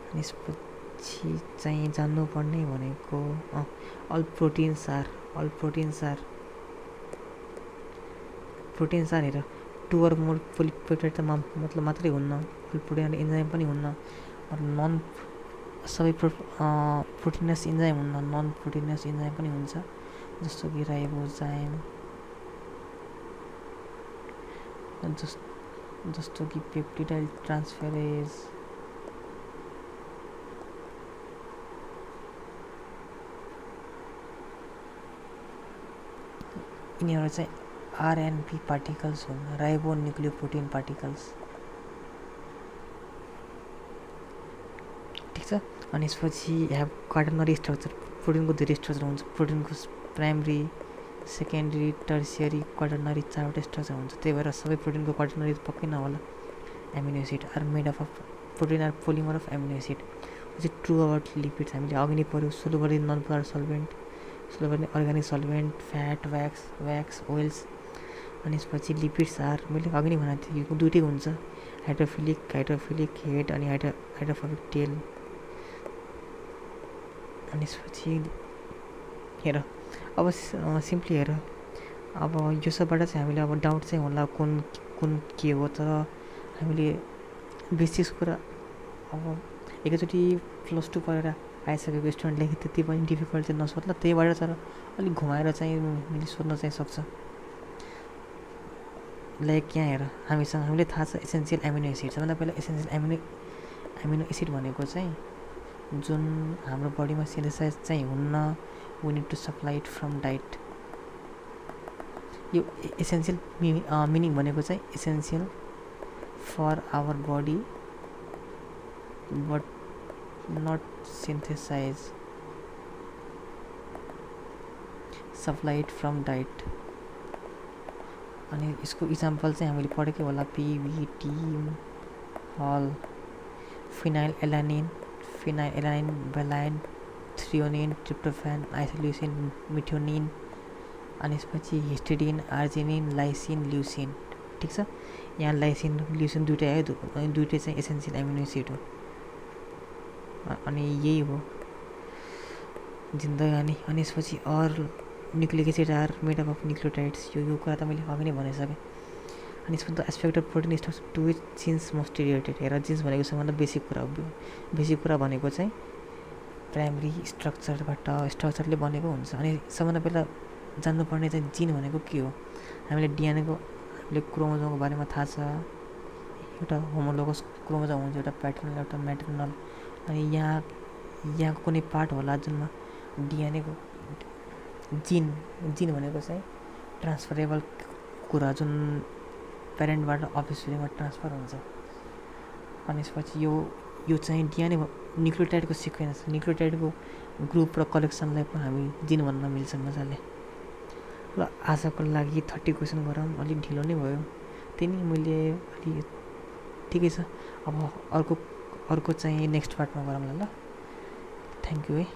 Speaker 1: अनि यसपछि चाहिँ जान्नुपर्ने भनेको अल प्रोटिन्स आर हेर, 2 or more पोलिपेप्टाइड त मतलब मात्रै हुन्न, प्रोटिन इन्जाइम पनि हुन्न। नन सबै प्रोटिनस इन्जाइम हुन्न, नन प्रोटिनस इन्जाइम पनि हुन्छ, जस्तो कि राइबोजाइम, जस्तो कि पेप्टिडाइल ट्रान्सफेरेज। यिनीहरू चाहिँ आरएनपी पार्टिकल्स हुन्, राइबो न्युक्लियोप्रोटिन पार्टिकल्स, ठिक छ। अनि यसपछि हेभ क्वाटर्नरी स्ट्रक्चर, प्रोटिनको धेरै स्ट्रक्चर हुन्छ, प्रोटिनको प्राइमरी, सेकेन्डरी, टर्सियरी, क्वाटर्नरी, 4वटा स्ट्रक्चर हुन्छ। त्यही भएर सबै प्रोटिनको क्वाटर्नरी पक्कै नहोला। Amino acid are made of protein are polymer of amino acid, which is true about lipids. हामीले अघि नै पढ्यो, soluble in non polar solvent, soluble in organic solvent, fat, wax, oils. अनि यसपछि लिपिड्स आर, मैले अघि नै भनेको थिएँ, यो दुइटै हुन्छ, हाइड्रोफिलिक हेड अनि हाइड्रोफोबिक टेल। अनि यसपछि हेर, अब सिम्पली हेर, अब यो सबबाट चाहिँ हामीले अब डाउट चाहिँ होला कुन के हो, तर हामीले बेसिक्स कुरा अब एकैचोटि +2 पढेर आइसकेको स्टुडेन्टले त्यति पनि डिफिकल्ट चाहिँ नसोध्ला, त्यही भएर तर अलिक घुमाएर चाहिँ मैले सोध्न चाहिँ सक्छ। लाइक यहाँ हेर, हामीले थाहा छ एसेन्सियल एमिनो एसिड। सबभन्दा पहिला एसेन्सियल एमिनो एसिड भनेको चाहिँ जुन हाम्रो बडीमा सिन्थेसाइज चाहिँ हुन्न, we need to supply it from diet. यो एसेन्सियल मिनिङ भनेको चाहिँ essential for our body but not synthesize, supply it from diet. अनि यसको इक्जाम्पल चाहिँ हामीले पढेकै होला, पिबिटी हल, phenyl alanine, valine, threonine, tryptophan, isoleucine, methionine. अनि यसपछि हिस्टिडिन, आर्जिनिन, लाइसिन, ल्युसिन, ठिक छ। यहाँ लाइसिन ल्युसिन दुइटै आयो, दुइटै चाहिँ एसेन्सियल एमिनो एसिड हो। अनि यही हो जिन्दगानी। अनि यसपछि or nucleic acid are made of nucleotides, यो कुरा त मैले अघि नै भनिसकेँ। अनि यसमा त aspect of protein structure to which genes most related. हेर, जिन्स भनेको सबभन्दा बेसिक कुरा हो। बेसिक कुरा भनेको चाहिँ प्राइमरी स्ट्रक्चरले बनेको हुन्छ। अनि सबभन्दा पहिला जान्नुपर्ने चाहिँ जिन भनेको के हो। हामीले डिएनएको, हामीले क्रोमोजोमको बारेमा थाहा छ, एउटा होमोलोगस क्रोमोजोम हुन्छ, एउटा प्याटर्नल एउटा म्याटर्नल। अनि यहाँको कुनै पार्ट होला जुनमा डिएनएको जिन भनेको चाहिँ ट्रान्सफरेबल कुरा जुन प्यारेन्टबाट अफस्प्रिङमा ट्रान्सफर हुन्छ। अनि त्यसपछि यो चाहिँ डिएनए न्युक्लियोटाइडको सिक्वेन्स, न्युक्लियोटाइडको ग्रुप र कलेक्सनलाई पनि हामी जिन भन्न मिल्छ मजाले। ल आजको लागि 30 क्वेसन गरौँ, अलिक ढिलो नै भयो। त्यही नै मैले अलि ठिकै छ। अब अर्को चाहिँ नेक्स्ट पार्टमा गरौँला ल। थ्याङ्क यू है।